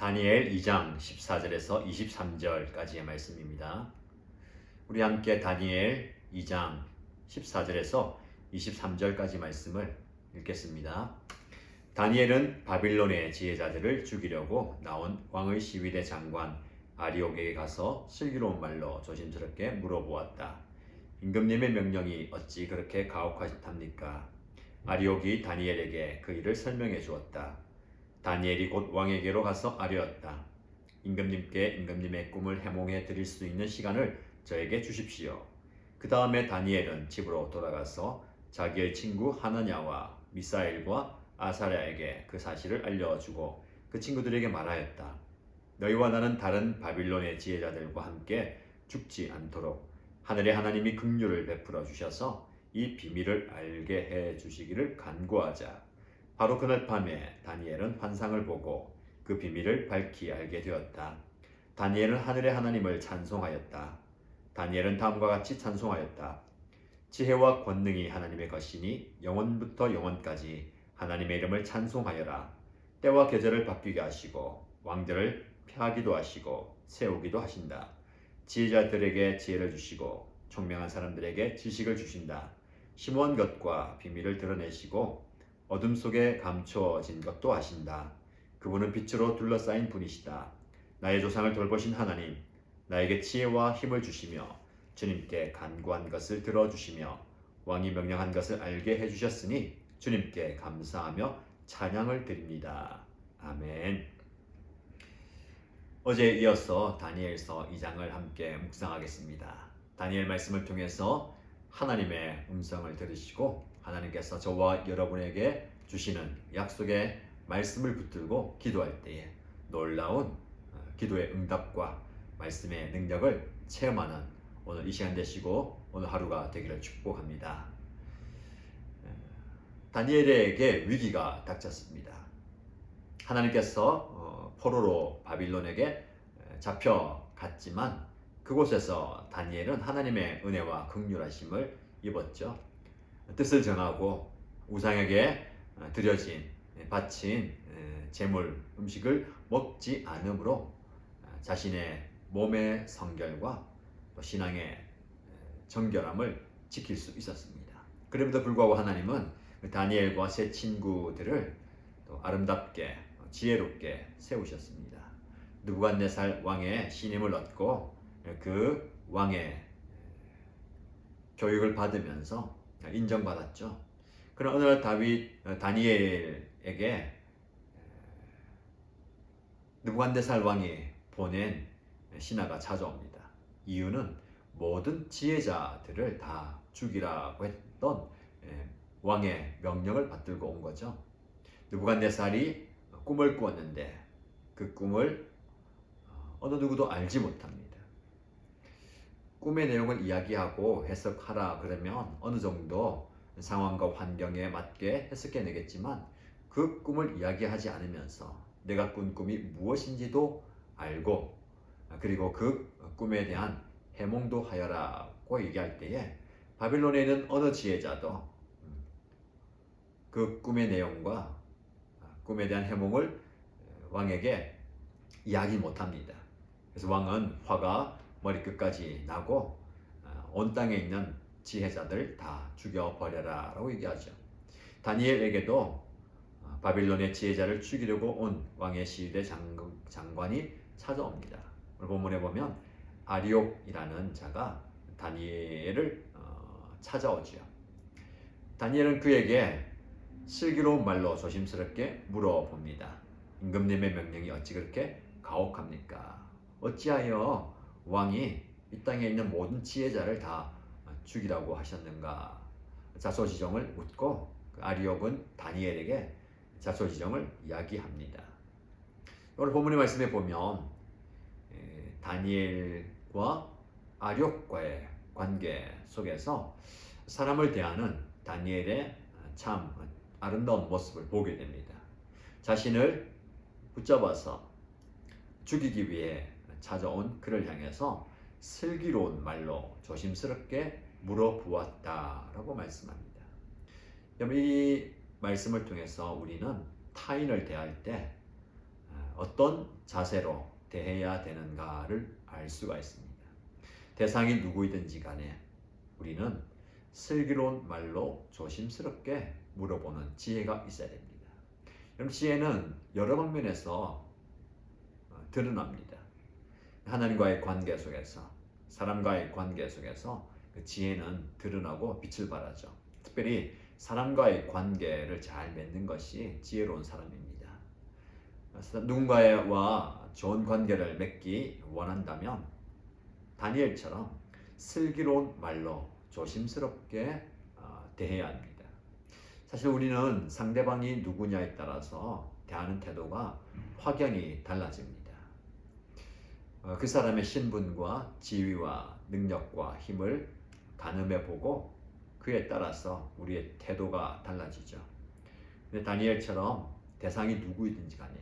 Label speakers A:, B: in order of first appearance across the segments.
A: 다니엘 2장 14절에서 23절까지의 말씀입니다. 우리 함께 다니엘 2장 14절에서 23절까지 말씀을 읽겠습니다. 다니엘은 바빌론의 지혜자들을 죽이려고 나온 왕의 시위대 장관 아리옥에게 가서 슬기로운 말로 조심스럽게 물어보았다. 임금님의 명령이 어찌 그렇게 가혹하십니까? 아리옥이 다니엘에게 그 일을 설명해 주었다. 다니엘이 곧 왕에게로 가서 아뢰었다. 임금님께 임금님의 꿈을 해몽해 드릴 수 있는 시간을 저에게 주십시오. 그 다음에 다니엘은 집으로 돌아가서 자기의 친구 하나냐와 미사엘과 아사랴에게 그 사실을 알려주고 그 친구들에게 말하였다. 너희와 나는 다른 바빌론의 지혜자들과 함께 죽지 않도록 하늘의 하나님이 긍휼을 베풀어 주셔서 이 비밀을 알게 해 주시기를 간구하자. 바로 그날 밤에 다니엘은 환상을 보고 그 비밀을 밝히 알게 되었다. 다니엘은 하늘의 하나님을 찬송하였다. 다니엘은 다음과 같이 찬송하였다. 지혜와 권능이 하나님의 것이니 영원부터 영원까지 하나님의 이름을 찬송하여라. 때와 계절을 바뀌게 하시고 왕들을 펴하기도 하시고 세우기도 하신다. 지혜자들에게 지혜를 주시고 총명한 사람들에게 지식을 주신다. 심오한 것과 비밀을 드러내시고 어둠 속에 감추어진 것도 하신다. 그분은 빛으로 둘러싸인 분이시다. 나의 조상을 돌보신 하나님, 나에게 지혜와 힘을 주시며 주님께 간구한 것을 들어주시며 왕이 명령한 것을 알게 해주셨으니 주님께 감사하며 찬양을 드립니다. 아멘. 어제에 이어서 다니엘서 2장을 함께 묵상하겠습니다. 다니엘 말씀을 통해서 하나님의 음성을 들으시고 하나님께서 저와 여러분에게 주시는 약속의 말씀을 붙들고 기도할 때에 놀라운 기도의 응답과 말씀의 능력을 체험하는 오늘 이 시간 되시고 오늘 하루가 되기를 축복합니다. 다니엘에게 위기가 닥쳤습니다. 하나님께서 포로로 바빌론에게 잡혀갔지만 그곳에서 다니엘은 하나님의 은혜와 긍휼하심을 입었죠. 뜻을 정하고 우상에게 드려진 바친 제물 음식을 먹지 않으므로 자신의 몸의 성결과 신앙의 정결함을 지킬 수 있었습니다. 그럼에도 불구하고 하나님은 다니엘과 세 친구들을 또 아름답게 지혜롭게 세우셨습니다. 느부갓네살 왕의 신임을 얻고 그 왕의 교육을 받으면서 인정받았죠. 그러나 어느 날 다니엘에게 느부갓네살 왕이 보낸 신하가 찾아옵니다. 이유는 모든 지혜자들을 다 죽이라고 했던 왕의 명령을 받들고 온 거죠. 느부갓네살이 꿈을 꾸었는데 그 꿈을 어느 누구도 알지 못합니다. 꿈의 내용을 이야기하고 해석하라 그러면 어느 정도 상황과 환경에 맞게 해석해내겠지만 그 꿈을 이야기하지 않으면서 내가 꾼 꿈이 무엇인지도 알고 그리고 그 꿈에 대한 해몽도 하여라고 얘기할 때에 바빌론에 있는 어느 지혜자도 그 꿈의 내용과 꿈에 대한 해몽을 왕에게 이야기 못합니다. 그래서 왕은 화가 머리끝까지 나고 온 땅에 있는 지혜자들 다 죽여버려라 라고 얘기하죠. 다니엘에게도 바빌론의 지혜자를 죽이려고 온 왕의 시위대 장관이 찾아옵니다. 오늘 본문에 보면 아리옥이라는 자가 다니엘을 찾아오죠. 다니엘은 그에게 슬기로운 말로 조심스럽게 물어봅니다. 임금님의 명령이 어찌 그렇게 가혹합니까? 어찌하여 왕이 이 땅에 있는 모든 지혜자를 다 죽이라고 하셨는가? 자소지종을 묻고 아리옥은 다니엘에게 자소지종을 이야기합니다. 오늘 본문의 말씀에 보면 다니엘과 아리옥과의 관계 속에서 사람을 대하는 다니엘의 참 아름다운 모습을 보게 됩니다. 자신을 붙잡아서 죽이기 위해 찾아온 그를 향해서 슬기로운 말로 조심스럽게 물어보았다라고 말씀합니다. 이 말씀을 통해서 우리는 타인을 대할 때 어떤 자세로 대해야 되는가를 알 수가 있습니다. 대상이 누구이든지 간에 우리는 슬기로운 말로 조심스럽게 물어보는 지혜가 있어야 됩니다. 그럼 지혜는 여러 방면에서 드러납니다. 하나님과의 관계 속에서, 사람과의 관계 속에서 그 지혜는 드러나고 빛을 발하죠. 특별히 사람과의 관계를 잘 맺는 것이 지혜로운 사람입니다. 누군가와 좋은 관계를 맺기 원한다면 다니엘처럼 슬기로운 말로 조심스럽게 대해야 합니다. 사실 우리는 상대방이 누구냐에 따라서 대하는 태도가 확연히 달라집니다. 그 사람의 신분과 지위와 능력과 힘을 가늠해 보고 그에 따라서 우리의 태도가 달라지죠. 근데 다니엘처럼 대상이 누구이든지 간에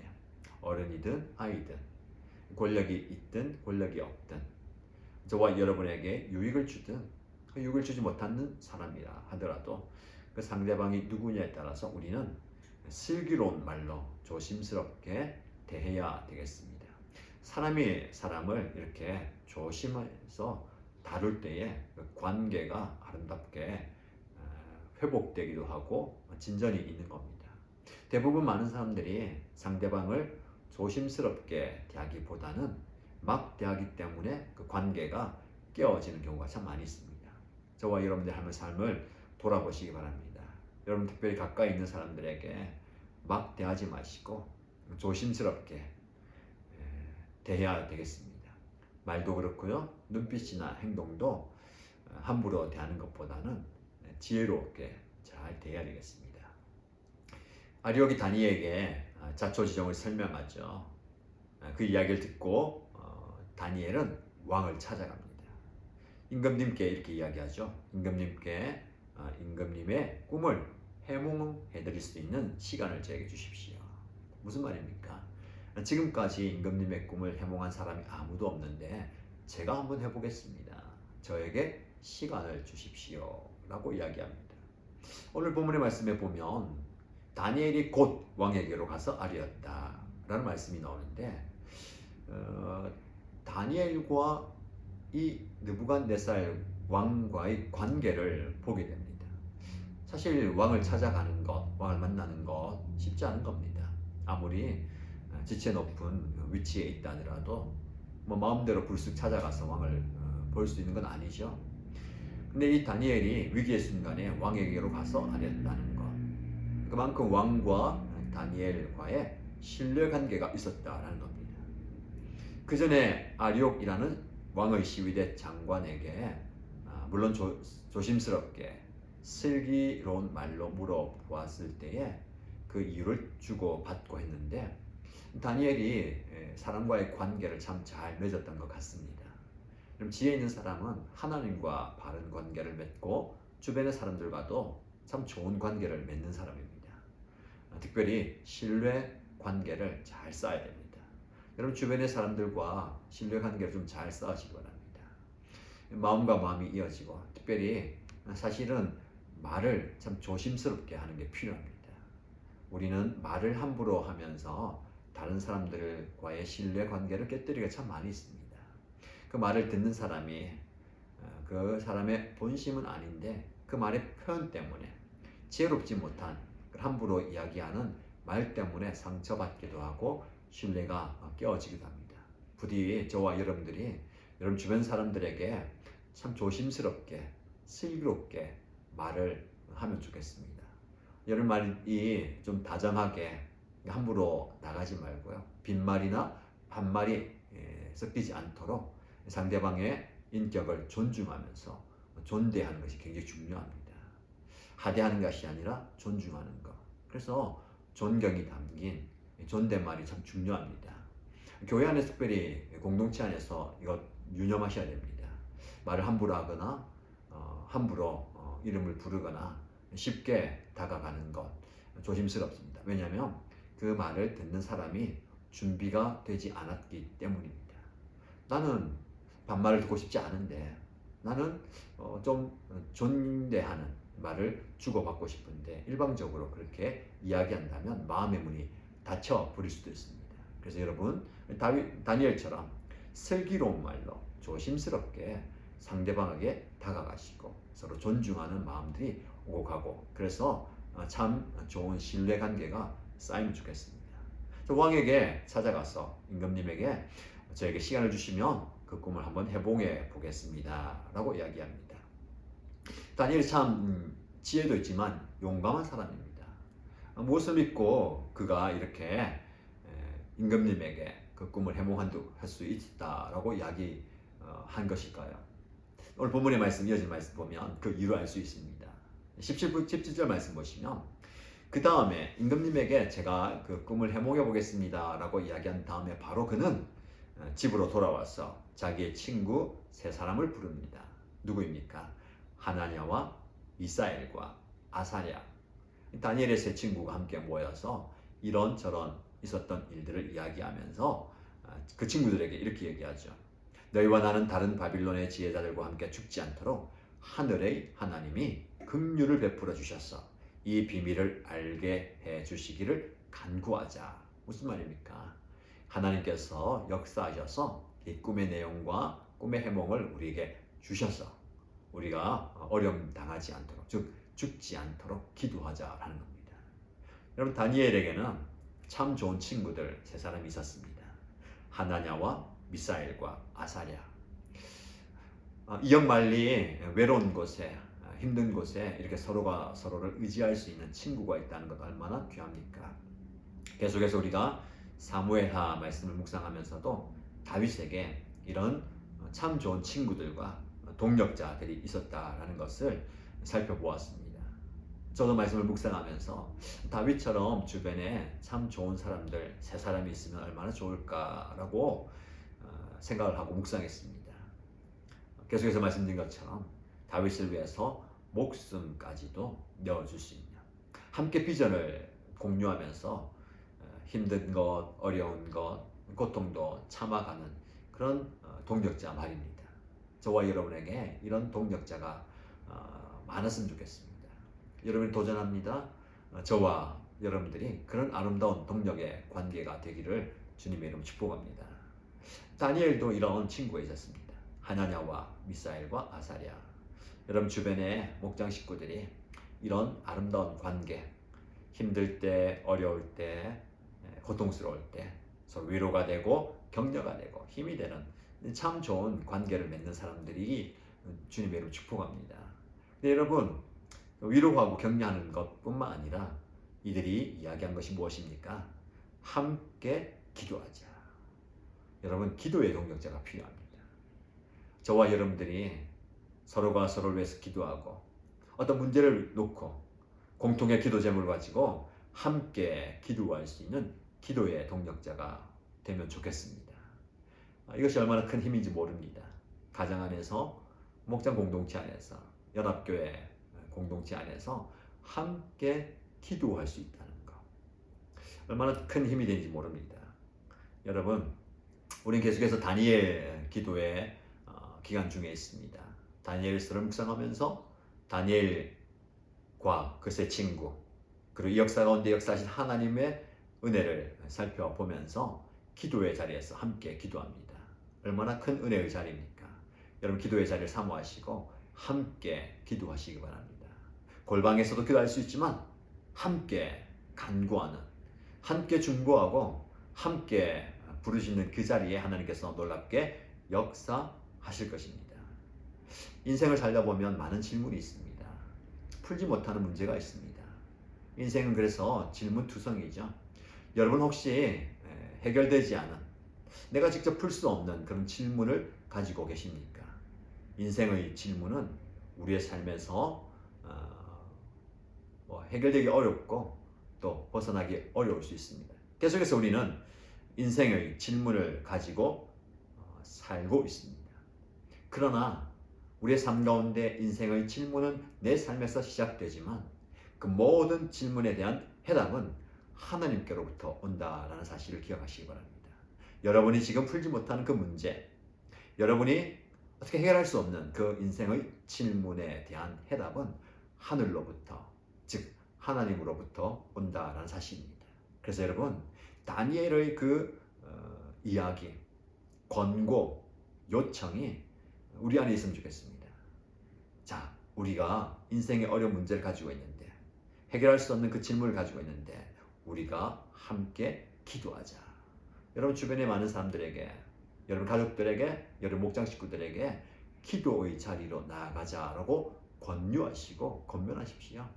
A: 어른이든 아이든 권력이 있든 권력이 없든 저와 여러분에게 유익을 주든 유익을 주지 못하는 사람이라 하더라도 그 상대방이 누구냐에 따라서 우리는 슬기로운 말로 조심스럽게 대해야 되겠습니다. 사람이 사람을 이렇게 조심해서 다룰 때에 그 관계가 아름답게 회복되기도 하고 진전이 있는 겁니다. 대부분 많은 사람들이 상대방을 조심스럽게 대하기보다는 막 대하기 때문에 그 관계가 깨어지는 경우가 참 많이 있습니다. 저와 여러분들 한번 삶을 돌아보시기 바랍니다. 여러분 특별히 가까이 있는 사람들에게 막 대하지 마시고 조심스럽게 대해야 되겠습니다. 말도 그렇고요. 눈빛이나 행동도 함부로 대하는 것보다는 지혜롭게 잘 대해야 되겠습니다. 아리옥이 다니엘에게 자초지종을 설명하죠. 그 이야기를 듣고 다니엘은 왕을 찾아갑니다. 임금님께 이렇게 이야기하죠. 임금님의 꿈을 해몽해드릴 수 있는 시간을 저에게 주십시오. 무슨 말입니까? 지금까지 임금님의 꿈을 해몽한 사람이 아무도 없는데 제가 한번 해보겠습니다. 저에게 시간을 주십시오. 라고 이야기합니다. 오늘 본문의 말씀에 보면 다니엘이 곧 왕에게로 가서 아뢰었다 라는 말씀이 나오는데 다니엘과 이 느부갓네살 왕과의 관계를 보게 됩니다. 사실 왕을 찾아가는 것, 왕을 만나는 것 쉽지 않은 겁니다. 아무리 지체 높은 위치에 있다 하더라도 마음대로 불쑥 찾아가서 왕을 볼 수 있는 건 아니죠. 근데 이 다니엘이 위기의 순간에 왕에게로 가서 아뢰었다는 것, 그만큼 왕과 다니엘과의 신뢰 관계가 있었다라는 겁니다. 그 전에 아리옥이라는 왕의 시위대 장관에게 물론 조심스럽게 슬기로운 말로 물어보았을 때에 그 이유를 주고 받고 했는데 다니엘이 사람과의 관계를 참 잘 맺었던 것 같습니다. 그럼 지혜 있는 사람은 하나님과 바른 관계를 맺고 주변의 사람들과도 참 좋은 관계를 맺는 사람입니다. 특별히 신뢰 관계를 잘 쌓아야 됩니다. 여러분 주변의 사람들과 신뢰 관계를 좀 잘 쌓으시기 바랍니다. 마음과 마음이 이어지고 특별히 사실은 말을 참 조심스럽게 하는 게 필요합니다. 우리는 말을 함부로 하면서 다른 사람들과의 신뢰 관계를 깨뜨리기가 참 많이 있습니다. 그 말을 듣는 사람이 그 사람의 본심은 아닌데 그 말의 표현 때문에 지혜롭지 못한 함부로 이야기하는 말 때문에 상처받기도 하고 신뢰가 깨어지기도 합니다. 부디 저와 여러분들이 여러분 주변 사람들에게 참 조심스럽게 슬기롭게 말을 하면 좋겠습니다. 여러분 말이 좀 다정하게 함부로 나가지 말고요. 빈말이나 반말이 섞이지 않도록 상대방의 인격을 존중하면서 존대하는 것이 굉장히 중요합니다. 하대하는 것이 아니라 존중하는 것. 그래서 존경이 담긴 존댓말이 참 중요합니다. 교회 안에서 특별히 공동체 안에서 이거 유념하셔야 됩니다. 말을 함부로 하거나 함부로 이름을 부르거나 쉽게 다가가는 것 조심스럽습니다. 왜냐하면 그 말을 듣는 사람이 준비가 되지 않았기 때문입니다. 나는 반말을 듣고 싶지 않은데 나는 좀 존대하는 말을 주고받고 싶은데 일방적으로 그렇게 이야기한다면 마음의 문이 닫혀 버릴 수도 있습니다. 그래서 여러분 다니엘처럼 슬기로운 말로 조심스럽게 상대방에게 다가가시고 서로 존중하는 마음들이 오고 가고 그래서 참 좋은 신뢰 관계가 쌓이면 좋겠습니다. 왕에게 찾아가서 임금님에게 저에게 시간을 주시면 그 꿈을 한번 해봉해 보겠습니다 라고 이야기합니다. 다니엘이 참 지혜도 있지만 용감한 사람입니다. 무엇을 믿고 그가 이렇게 임금님에게 그 꿈을 해몽할 수 있다라고 이야기한 것일까요? 오늘 본문의 말씀, 이어진 말씀 보면 그 이유를 알 수 있습니다. 17절 말씀 보시면 그 다음에 임금님에게 제가 그 꿈을 해몽해 보겠습니다 라고 이야기한 다음에 바로 그는 집으로 돌아와서 자기의 친구 세 사람을 부릅니다. 누구입니까? 하나냐와 미사엘과 아사랴. 다니엘의 세 친구가 함께 모여서 이런저런 있었던 일들을 이야기하면서 그 친구들에게 이렇게 얘기하죠. 너희와 나는 다른 바빌론의 지혜자들과 함께 죽지 않도록 하늘의 하나님이 긍휼을 베풀어 주셔서 이 비밀을 알게 해 주시기를 간구하자. 무슨 말입니까? 하나님께서 역사하셔서 이 꿈의 내용과 꿈의 해몽을 우리에게 주셔서 우리가 어려움 당하지 않도록, 즉 죽지 않도록 기도하자라는 겁니다. 여러분, 다니엘에게는 참 좋은 친구들 세 사람이 있었습니다. 하나냐와 미사엘과 아사랴. 이역만리 외로운 곳에, 힘든 곳에 이렇게 서로가 서로를 의지할 수 있는 친구가 있다는 것 얼마나 귀합니까? 계속해서 우리가 사무엘하 말씀을 묵상하면서도 다윗에게 이런 참 좋은 친구들과 동력자들이 있었다라는 것을 살펴보았습니다. 저도 말씀을 묵상하면서 다윗처럼 주변에 참 좋은 사람들 세 사람이 있으면 얼마나 좋을까라고 생각을 하고 묵상했습니다. 계속해서 말씀드린 것처럼 다윗을 위해서 목숨까지도 내어줄 수 있는, 함께 비전을 공유하면서 힘든 것, 어려운 것, 고통도 참아가는 그런 동력자 말입니다. 저와 여러분에게 이런 동력자가 많았으면 좋겠습니다. 여러분이 도전합니다. 저와 여러분들이 그런 아름다운 동력의 관계가 되기를 주님의 이름 축복합니다. 다니엘도 이런 친구가 있었습니다. 하나냐와 미사엘과 아사랴. 여러분 주변의 목장 식구들이 이런 아름다운 관계, 힘들 때, 어려울 때, 고통스러울 때 서로 위로가 되고 격려가 되고 힘이 되는 참 좋은 관계를 맺는 사람들이 주님의 이름 축복합니다. 근데 여러분, 위로하고 격려하는 것뿐만 아니라 이들이 이야기한 것이 무엇입니까? 함께 기도하자. 여러분, 기도의 동력자가 필요합니다. 저와 여러분들이 서로가 서로를 위해서 기도하고 어떤 문제를 놓고 공통의 기도 제목을 가지고 함께 기도할 수 있는 기도의 동력자가 되면 좋겠습니다. 이것이 얼마나 큰 힘인지 모릅니다. 가정 안에서, 목장 공동체 안에서, 연합교회 공동체 안에서 함께 기도할 수 있다는 것, 얼마나 큰 힘이 되는지 모릅니다. 여러분, 우리는 계속해서 다니엘 기도의 기간 중에 있습니다. 다니엘서를 묵상하면서 다니엘과 그 세 친구, 그리고 이 역사 가운데 역사하신 하나님의 은혜를 살펴보면서 기도의 자리에서 함께 기도합니다. 얼마나 큰 은혜의 자리입니까? 여러분, 기도의 자리를 사모하시고 함께 기도하시기 바랍니다. 골방에서도 기도할 수 있지만 함께 간구하는, 함께 중보하고 함께 부르시는 그 자리에 하나님께서 놀랍게 역사하실 것입니다. 인생을 살다 보면 많은 질문이 있습니다. 풀지 못하는 문제가 있습니다. 인생은 그래서 질문투성이죠. 여러분 혹시 해결되지 않은, 내가 직접 풀 수 없는 그런 질문을 가지고 계십니까? 인생의 질문은 우리의 삶에서 해결되기 어렵고 또 벗어나기 어려울 수 있습니다. 계속해서 우리는 인생의 질문을 가지고 살고 있습니다. 그러나 우리의 삶 가운데 인생의 질문은 내 삶에서 시작되지만 그 모든 질문에 대한 해답은 하나님께로부터 온다라는 사실을 기억하시기 바랍니다. 여러분이 지금 풀지 못하는 그 문제, 여러분이 어떻게 해결할 수 없는 그 인생의 질문에 대한 해답은 하늘로부터, 즉 하나님으로부터 온다라는 사실입니다. 그래서 여러분, 다니엘의 그 이야기, 권고, 요청이 우리 안에 있으면 좋겠습니다. 자, 우리가 인생의 어려운 문제를 가지고 있는데, 해결할 수 없는 그 질문을 가지고 있는데 우리가 함께 기도하자. 여러분 주변에 많은 사람들에게, 여러분 가족들에게, 여러분 목장 식구들에게 기도의 자리로 나아가자라고 권유하시고 권면하십시오.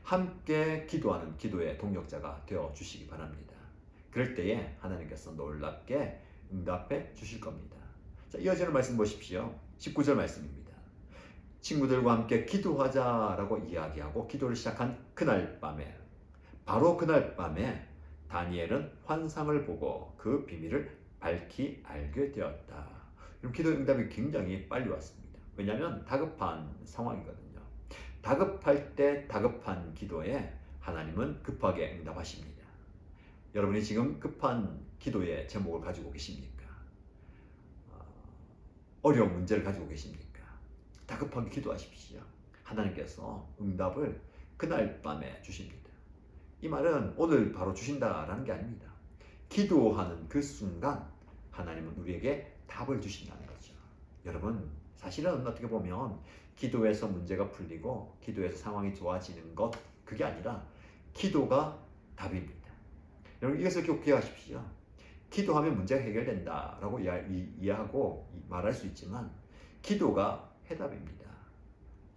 A: 함께 기도하는 기도의 동력자가 되어 주시기 바랍니다. 그럴 때에 하나님께서 놀랍게 응답해 주실 겁니다. 자, 이어지는 말씀 보십시오. 19절 말씀입니다. 친구들과 함께 기도하자라고 이야기하고 기도를 시작한 그날 밤에, 바로 그날 밤에 다니엘은 환상을 보고 그 비밀을 밝히 알게 되었다. 그럼 기도 응답이 굉장히 빨리 왔습니다. 왜냐하면 다급한 상황이거든요. 다급할 때 다급한 기도에 하나님은 급하게 응답하십니다. 여러분이 지금 급한 기도의 제목을 가지고 계십니까? 어려운 문제를 가지고 계십니까? 다급하게 기도하십시오. 하나님께서 응답을 그날 밤에 주십니다. 이 말은 오늘 바로 주신다라는 게 아닙니다. 기도하는 그 순간 하나님은 우리에게 답을 주신다는 거죠. 여러분, 사실은 어떻게 보면 기도에서 문제가 풀리고 기도에서 상황이 좋아지는 것, 그게 아니라 기도가 답입니다. 여러분, 이것을 기억하십시오. 기도하면 문제가 해결된다라고 이해하고 말할 수 있지만 기도가 해답입니다.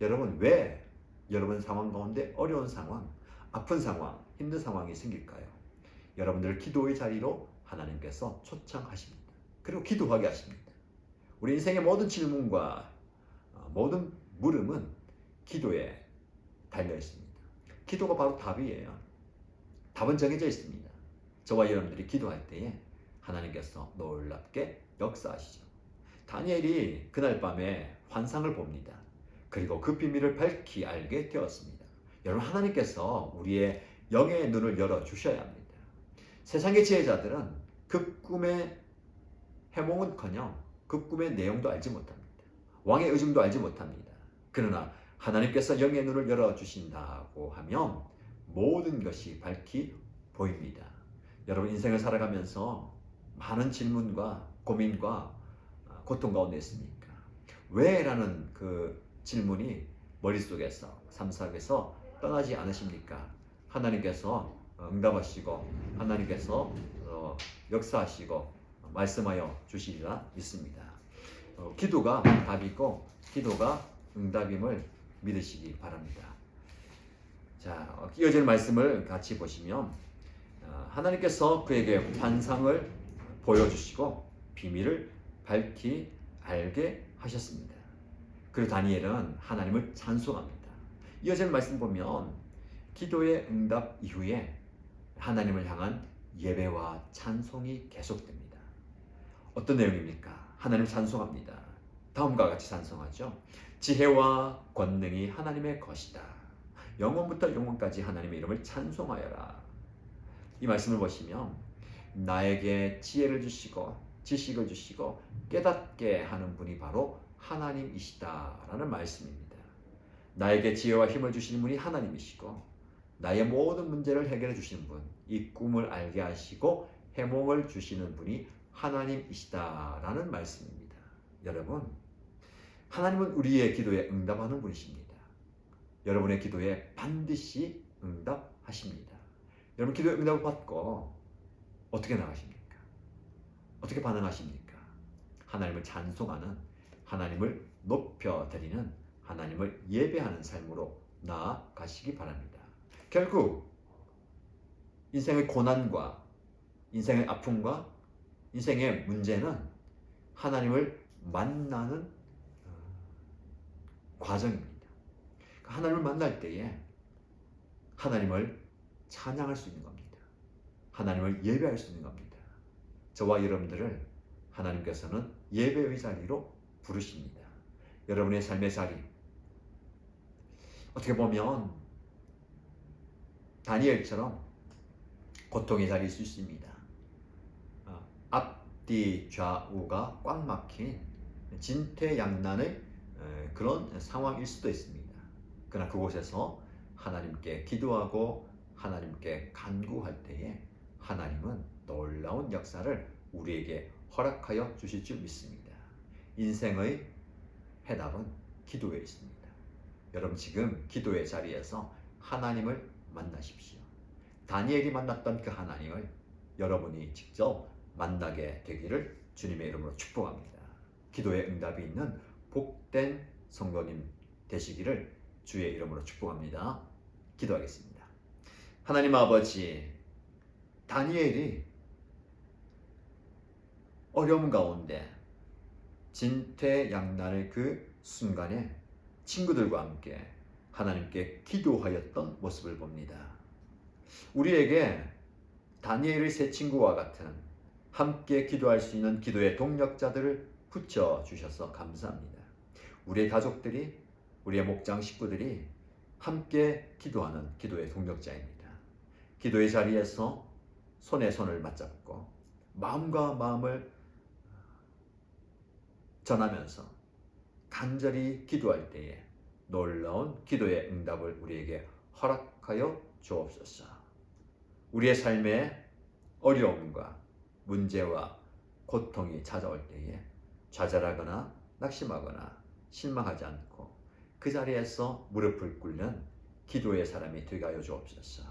A: 여러분, 왜 여러분 상황 가운데 어려운 상황, 아픈 상황, 힘든 상황이 생길까요? 여러분들을 기도의 자리로 하나님께서 초청하십니다. 그리고 기도하게 하십니다. 우리 인생의 모든 질문과 모든 물음은 기도에 달려 있습니다. 기도가 바로 답이에요. 답은 정해져 있습니다. 저와 여러분들이 기도할 때에 하나님께서 놀랍게 역사하시죠. 다니엘이 그날 밤에 환상을 봅니다. 그리고 그 비밀을 밝히 알게 되었습니다. 여러분, 하나님께서 우리의 영의 눈을 열어주셔야 합니다. 세상의 지혜자들은 그 꿈의 해몽은커녕 그 꿈의 내용도 알지 못합니다. 왕의 의중도 알지 못합니다. 그러나 하나님께서 영의 눈을 열어주신다고 하면 모든 것이 밝히 보입니다. 여러분, 인생을 살아가면서 많은 질문과 고민과 고통 가운데 있습니까? 왜? 라는 그 질문이 머릿속에서, 삶 속에서 떠나지 않으십니까? 하나님께서 응답하시고 하나님께서 역사하시고 말씀하여 주시리라 믿습니다. 기도가 답이고 기도가 응답임을 믿으시기 바랍니다. 자, 이어지는 말씀을 같이 보시면 하나님께서 그에게 환상을 보여주시고 비밀을 밝히 알게 하셨습니다. 그리고 다니엘은 하나님을 찬송합니다. 이어지는 말씀 보면 기도의 응답 이후에 하나님을 향한 예배와 찬송이 계속됩니다. 어떤 내용입니까? 하나님을 찬송합니다. 다음과 같이 찬송하죠. 지혜와 권능이 하나님의 것이다. 영원부터 영원까지 하나님의 이름을 찬송하여라. 이 말씀을 보시면 나에게 지혜를 주시고 지식을 주시고 깨닫게 하는 분이 바로 하나님이시다라는 말씀입니다. 나에게 지혜와 힘을 주시는 분이 하나님이시고 나의 모든 문제를 해결해 주시는 분, 이 꿈을 알게 하시고 해몽을 주시는 분이 하나님이시다라는 말씀입니다. 여러분, 하나님은 우리의 기도에 응답하는 분이십니다. 여러분의 기도에 반드시 응답하십니다. 여러분, 기도에 응답을 받고 어떻게 나가십니까? 어떻게 반응하십니까? 하나님을 찬송하는, 하나님을 높여드리는, 하나님을 예배하는 삶으로 나아가시기 바랍니다. 결국 인생의 고난과 인생의 아픔과 인생의 문제는 하나님을 만나는 과정입니다. 하나님을 만날 때에 하나님을 찬양할 수 있는 겁니다. 하나님을 예배할 수 있는 겁니다. 저와 여러분들을 하나님께서는 예배의 자리로 부르십니다. 여러분의 삶의 자리, 어떻게 보면 다니엘처럼 고통의 자리일 수 있습니다. 앞뒤 좌우가 꽉 막힌 진퇴양난의 그런 상황일 수도 있습니다. 그러나 그곳에서 하나님께 기도하고 하나님께 간구할 때에 하나님은 놀라운 역사를 우리에게 허락하여 주실 줄 믿습니다. 인생의 해답은 기도에 있습니다. 여러분 지금 기도의 자리에서 하나님을 만나십시오. 다니엘이 만났던 그 하나님을 여러분이 직접 만나게 되기를 주님의 이름으로 축복합니다. 기도의 응답이 있는 복된 성도님 되시기를 주의 이름으로 축복합니다. 기도하겠습니다. 하나님 아버지, 다니엘이 어려움 가운데 진퇴양난의 그 순간에 친구들과 함께 하나님께 기도하였던 모습을 봅니다. 우리에게 다니엘의 세 친구와 같은 함께 기도할 수 있는 기도의 동력자들을 붙여주셔서 감사합니다. 우리의 가족들이, 우리의 목장 식구들이 함께 기도하는 기도의 동력자입니다. 기도의 자리에서 손에 손을 맞잡고 마음과 마음을 전하면서 간절히 기도할 때에 놀라운 기도의 응답을 우리에게 허락하여 주옵소서. 우리의 삶에 어려움과 문제와 고통이 찾아올 때에 좌절하거나 낙심하거나 실망하지 않고 그 자리에서 무릎을 꿇는 기도의 사람이 되게 하여 주옵소서.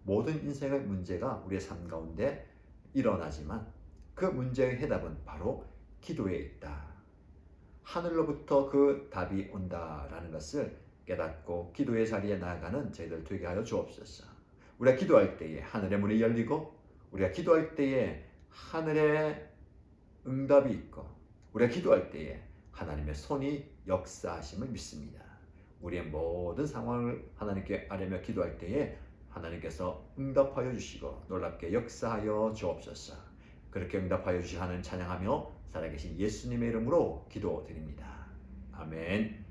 A: 모든 인생의 문제가 우리의 삶 가운데 일어나지만 그 문제의 해답은 바로 기도에 있다. 하늘로부터 그 답이 온다라는 것을 깨닫고 기도의 자리에 나아가는 저희들 되게 하여 주옵소서. 우리가 기도할 때에 하늘의 문이 열리고 우리가 기도할 때에 하늘의 응답이 있고 우리가 기도할 때에 하나님의 손이 역사하심을 믿습니다. 우리의 모든 상황을 하나님께 아뢰며 기도할 때에 하나님께서 응답하여 주시고 놀랍게 역사하여 주옵소서. 그렇게 응답하여 주시 하나님 찬양하며 살아계신 예수님의 이름으로 기도드립니다. 아멘.